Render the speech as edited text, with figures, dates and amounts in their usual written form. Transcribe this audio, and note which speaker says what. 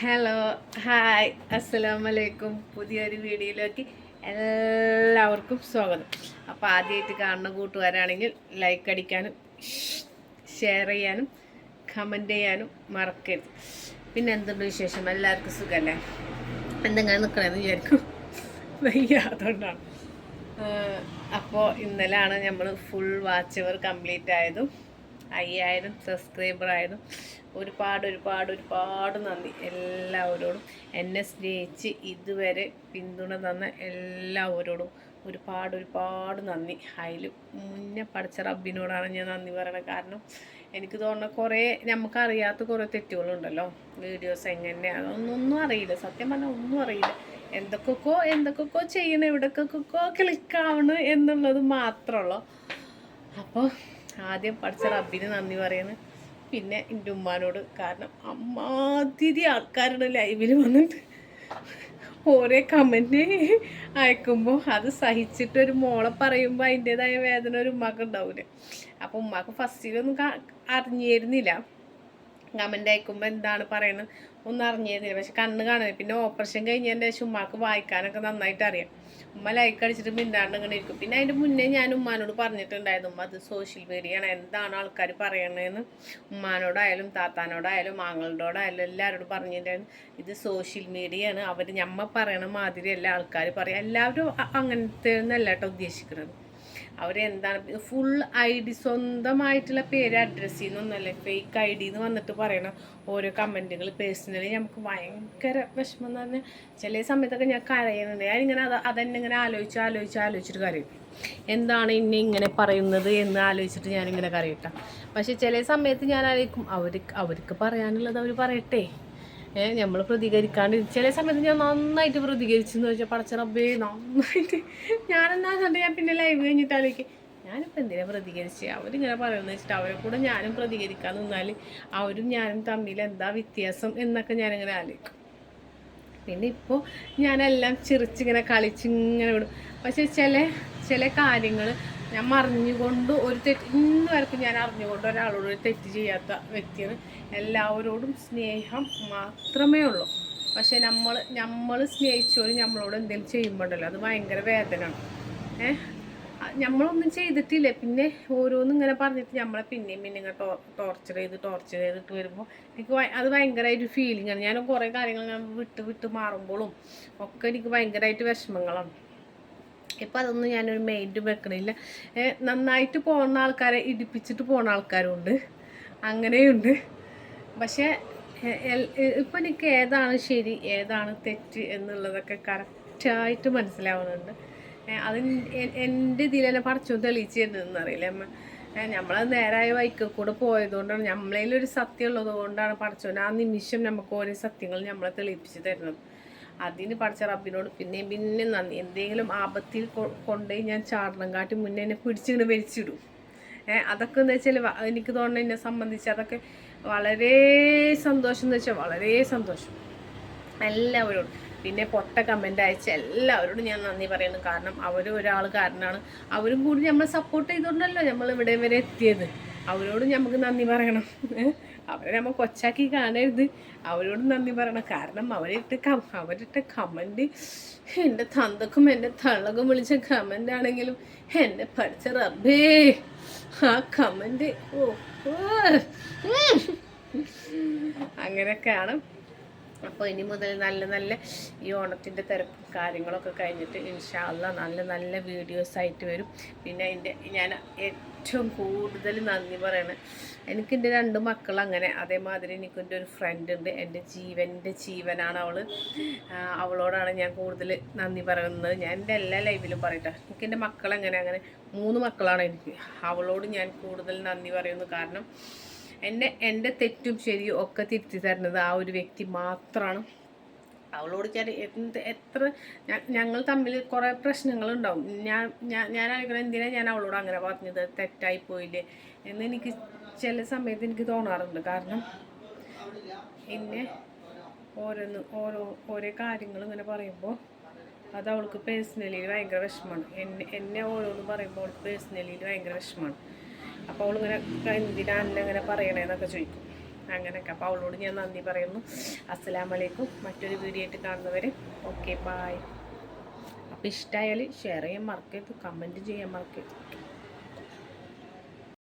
Speaker 1: Hello, hi, അസ്സലാമലൈക്കും. പുതിയൊരു വീഡിയോയിലേക്ക് എല്ലാവർക്കും സ്വാഗതം. അപ്പോൾ ആദ്യമായിട്ട് കാണുന്ന കൂട്ടുകാരാണെങ്കിൽ ലൈക്ക് അടിക്കാനും ഷെയർ ചെയ്യാനും കമൻറ്റ് ചെയ്യാനും മറക്കരുത്. പിന്നെ എന്തുണ്ട് വിശേഷം? എല്ലാവർക്കും സുഖമല്ലേ? എന്തെങ്കിലും നിൽക്കണമെന്ന് വിചാരിക്കും, വയ്യാതുകൊണ്ടാണ്. അപ്പോൾ ഇന്നലെയാണ് നമ്മൾ ഫുൾ വാച്ച് അവർ കംപ്ലീറ്റ് ആയതും 5000 സബ്സ്ക്രൈബർ ആയതും. ഒരുപാട് നന്ദി എല്ലാവരോടും. എന്നെ സ്നേഹിച്ച് ഇതുവരെ പിന്തുണ തന്ന എല്ലാവരോടും ഒരുപാട് നന്ദി. അതിൽ മുന്നേ പഠിച്ച റബ്ബിനോടാണ് ഞാൻ നന്ദി പറയണത്. കാരണം എനിക്ക് തോന്നുന്ന കുറേ നമുക്കറിയാത്ത കുറേ തെറ്റുകളുണ്ടല്ലോ. വീഡിയോസ് എങ്ങനെ അതൊന്നും അറിയില്ല, സത്യം പറഞ്ഞാൽ ഒന്നും അറിയില്ല. എന്തൊക്കെയൊക്കെ ചെയ്യണം, എവിടേക്കൊക്കെ ക്ലിക്കാവണം എന്നുള്ളത് മാത്രമുള്ളൂ. അപ്പോൾ ആദ്യം പഠിച്ച റബ്ബിന് നന്ദി പറയുന്നു. പിന്നെ എൻ്റെ ഉമ്മാനോട്. കാരണം അമ്മാതിരി ആൾക്കാരുടെ ലൈവിൽ വന്നിട്ട് ഓരോ കമൻറ്റ് അയക്കുമ്പോൾ അത് സഹിച്ചിട്ടൊരു മോളെ പറയുമ്പോൾ അതിൻ്റെതായ വേദന ഒരു ഉമ്മാക്ക് ഉണ്ടാവില്ല. അപ്പോൾ ഉമ്മാക്ക് ഫസ്റ്റിലൊന്നും അറിഞ്ഞിരുന്നില്ല. കമൻ്റ് അയക്കുമ്പോൾ എന്താണ് പറയുന്നത് ഒന്നും അറിഞ്ഞിരുന്നില്ല. പക്ഷെ കണ്ണ് കാണുന്നില്ല. പിന്നെ ഓപ്പറേഷൻ കഴിഞ്ഞതിൻ്റെ ശേഷം ഉമ്മാക്ക് വായിക്കാനൊക്കെ നന്നായിട്ട് അറിയാം. ഉമ്മ ലൈക്ക് അടിച്ചിട്ട് മിണ്ടാണ്ട് ഇങ്ങനെ ഇരിക്കും. പിന്നെ അതിൻ്റെ മുന്നേ ഞാൻ ഉമ്മാനോട് പറഞ്ഞിട്ടുണ്ടായിരുന്നു, ഉമ്മ അത് സോഷ്യൽ മീഡിയയാണ്, എന്താണ് ആൾക്കാർ പറയണതെന്ന് ഉമ്മാനോടായാലും താത്താനോടായാലും ആങ്ങളോടായാലും എല്ലാവരോടും പറഞ്ഞിട്ടുണ്ടായിരുന്നു. ഇത് സോഷ്യൽ മീഡിയയാണ്, അവർ ഞമ്മ പറയണ മാതിരിയല്ല ആൾക്കാർ പറയാം. എല്ലാവരും അങ്ങനത്തെ ഒന്നല്ല കേട്ടോ ഉദ്ദേശിക്കുന്നത്. അവരെന്താണ് ഫുൾ ID സ്വന്തമായിട്ടുള്ള പേര് അഡ്രസ്സ് ചെയ്യുന്നൊന്നല്ലേ, ഫേക്ക് ID എന്ന് വന്നിട്ട് പറയണം ഓരോ കമൻറ്റുകൾ. പേഴ്സണലി നമുക്ക് ഭയങ്കര വിഷമം എന്ന് പറഞ്ഞാൽ ചില സമയത്തൊക്കെ ഞാൻ കരയുന്നുണ്ട്. ഞാനിങ്ങനെ അതെന്നെ ഇങ്ങനെ ആലോചിച്ചിട്ട് കരയും. എന്താണ് ഇങ്ങനെ പറയുന്നത് എന്ന് ആലോചിച്ചിട്ട് ഞാനിങ്ങനെ കരയിട്ടാം. പക്ഷെ ചില സമയത്ത് ഞാൻ ആലോചിക്കും, അവർക്ക് പറയാനുള്ളത് അവർ പറയട്ടെ. നമ്മൾ പ്രതികരിക്കാണ്ട് ചില സമയത്ത് ഞാൻ നന്നായിട്ട് പ്രതികരിച്ചെന്ന് വെച്ചാൽ പടച്ച റബ്ബേ നന്നായിട്ട് ഞാനെന്നാ കണ്ട് ഞാൻ പിന്നെ ലൈവ് കഴിഞ്ഞിട്ടാലേക്ക് ഞാനിപ്പോൾ എന്തിനാ പ്രതികരിച്ച്, അവരിങ്ങനെ പറയുന്നത് വെച്ചിട്ട് അവരെ കൂടെ ഞാനും പ്രതികരിക്കാൻ നിന്നാൽ അവരും ഞാനും തമ്മിൽ എന്താ വ്യത്യാസം എന്നൊക്കെ ഞാനിങ്ങനെ ആലോചിക്കും. പിന്നെ ഇപ്പോൾ ഞാനെല്ലാം ചിരിച്ചിങ്ങനെ കളിച്ചിങ്ങനെ വിടും. പക്ഷെ ചില കാര്യങ്ങൾ ഞാൻ അറിഞ്ഞുകൊണ്ട് ഒരു തെറ്റ് ഇന്ന് വരയ്ക്ക് ഞാൻ അറിഞ്ഞുകൊണ്ട് ഒരാളോട് ഒരു തെറ്റ് ചെയ്യാത്ത വ്യക്തിയാണ്. എല്ലാവരോടും സ്നേഹം മാത്രമേ ഉള്ളൂ. പക്ഷെ നമ്മൾ സ്നേഹിച്ചവർ നമ്മളോട് എന്തെങ്കിലും ചെയ്യുമ്പോഴല്ലോ അത് ഭയങ്കര വേദനയാണ്. നമ്മളൊന്നും ചെയ്തിട്ടില്ലേ, പിന്നെ ഓരോന്നും ഇങ്ങനെ പറഞ്ഞിട്ട് നമ്മളെ പിന്നെയും ഇങ്ങനെ ടോർച്ചർ ചെയ്തിട്ട് വരുമ്പോൾ എനിക്ക് അത് ഭയങ്കരമായിട്ട് ഫീലിംഗാണ്. ഞാൻ കുറേ കാര്യങ്ങൾ ഞാൻ വിട്ട് മാറുമ്പോഴും ഒക്കെ എനിക്ക് ഭയങ്കരമായിട്ട് വിഷമങ്ങളാണ്. ഇപ്പം അതൊന്നും ഞാനൊരു മൈൻഡ് വെക്കണില്ല. നന്നായിട്ട് പോകുന്ന ആൾക്കാരെ ഇടിപ്പിച്ചിട്ട് പോകുന്ന ആൾക്കാരുണ്ട്, അങ്ങനെയുണ്ട്. പക്ഷേ ഇപ്പം എനിക്ക് ഏതാണ് ശരി ഏതാണ് തെറ്റ് എന്നുള്ളതൊക്കെ കറക്റ്റായിട്ട് മനസ്സിലാവുന്നുണ്ട്. അത് എൻ്റെ ഇതിൽ തന്നെ പടച്ചു തെളിയിച്ച് തരുന്നതെന്ന് അറിയില്ല. നമ്മളത് നേരായ വഴിക്ക് കൂടെ പോയതുകൊണ്ടാണ്, നമ്മളതിലൊരു സത്യം ഉള്ളത് കൊണ്ടാണ് പടച്ചോൻ ആ നിമിഷം നമുക്ക് ഓരോ സത്യങ്ങൾ നമ്മളെ തെളിയിപ്പിച്ച് തരുന്നത്. അതിന് പഠിച്ച റബ്ബിനോട് പിന്നെ നന്ദി. എന്തെങ്കിലും ആപത്തിൽ കൊണ്ടുപോയി ഞാൻ ചാടണം കാട്ടി മുന്നേ എന്നെ പിടിച്ചിങ്ങനെ വലിച്ചിടും. അതൊക്കെ എന്ന് വെച്ചാൽ എനിക്ക് തോന്നുന്നു എന്നെ സംബന്ധിച്ച് അതൊക്കെ വളരെ സന്തോഷം എന്ന് വെച്ചാൽ വളരെ സന്തോഷം എല്ലാവരോടും. പിന്നെ പൊട്ട കമൻ്റ് അയച്ച എല്ലാവരോടും ഞാൻ നന്ദി പറയുന്നു. കാരണം അവർ ഒരാൾ കാരണമാണ്, അവരും കൂടി നമ്മൾ സപ്പോർട്ട് ചെയ്തുകൊണ്ടല്ലോ നമ്മൾ ഇവിടെ വരെ എത്തിയത്. അവരോട് നമുക്ക് നന്ദി പറയണം. അവരെ നമ്മൾ കൊച്ചാക്കി കാണരുത്, അവരോട് നന്ദി പറയണം. കാരണം അവരിട്ട കമൻറ്റ് എൻ്റെ തന്തക്കും എൻ്റെ തള്ളക്കും വിളിച്ച കമൻ്റ് ആണെങ്കിലും എന്നെ പഠിച്ച റബ്ബേ ആ കമൻറ്റ് അങ്ങനെയൊക്കെയാണ്. അപ്പോൾ ഇനി മുതൽ നല്ല ഈ ഓണത്തിൻ്റെ തിരക്കും കാര്യങ്ങളൊക്കെ കഴിഞ്ഞിട്ട് ഇൻഷാ അല്ലാഹ് നല്ല വീഡിയോസ് ആയിട്ട് വരും. പിന്നെ ഞാൻ ഏറ്റവും കൂടുതൽ നന്ദി പറയണം, എനിക്കെൻ്റെ 2 മക്കൾ അങ്ങനെ. അതേമാതിരി എനിക്കെൻ്റെ ഒരു ഫ്രണ്ട് ഉണ്ട്, എൻ്റെ ജീവനാണ് അവൾ. അവളോടാണ് ഞാൻ കൂടുതൽ നന്ദി പറയുന്നത്. ഞാൻ എൻ്റെ എല്ലാ ലൈവിലും പറയട്ടെ, എനിക്കെൻ്റെ മക്കളങ്ങനെ 3 മക്കളാണ് എനിക്ക്. അവളോട് ഞാൻ കൂടുതൽ നന്ദി പറയുന്നു. കാരണം എൻ്റെ തെറ്റും ശരിയും ഒക്കെ തിരുത്തി തരുന്നത് ആ ഒരു വ്യക്തി മാത്രമാണ്. അവളോട് ഞാൻ എത്ര ഞങ്ങൾ തമ്മിൽ കുറേ പ്രശ്നങ്ങളുണ്ടാവും. ഞാൻ ആയിരിക്കണം എന്തിനാ ഞാൻ അവളോട് അങ്ങനെ പറഞ്ഞത്, തെറ്റായി പോയില്ലേ എന്ന് എനിക്ക് ചില സമയത്ത് എനിക്ക് തോന്നാറുണ്ട്. കാരണം എന്നെ ഓരോ കാര്യങ്ങളും ഇങ്ങനെ പറയുമ്പോൾ അത് അവൾക്ക് പേഴ്സണലി ഭയങ്കര വിഷമമാണ്. എന്നെ ഓരോന്ന് പറയുമ്പോൾ അവൾക്ക് പേഴ്സണലി ഭയങ്കര വിഷമമാണ്. അപ്പോൾ അവളിങ്ങനെ എന്തിനാ എന്നെ അങ്ങനെ പറയണേന്നൊക്കെ ചോദിക്കും. അങ്ങനെയൊക്കെ. അപ്പോൾ അവളോട് ഞാൻ നന്ദി പറയുന്നു. അസ്സലാമു അലൈക്കും. മറ്റൊരു വീഡിയോ ആയിട്ട് കാണുന്നവരെ ഓക്കെ ബായ്. അപ്പോൾ ഇഷ്ടമായാൽ ഷെയർ ചെയ്യാൻ മറക്കരുത്, കമൻറ്റ് ചെയ്യാൻ മറക്കരുത്.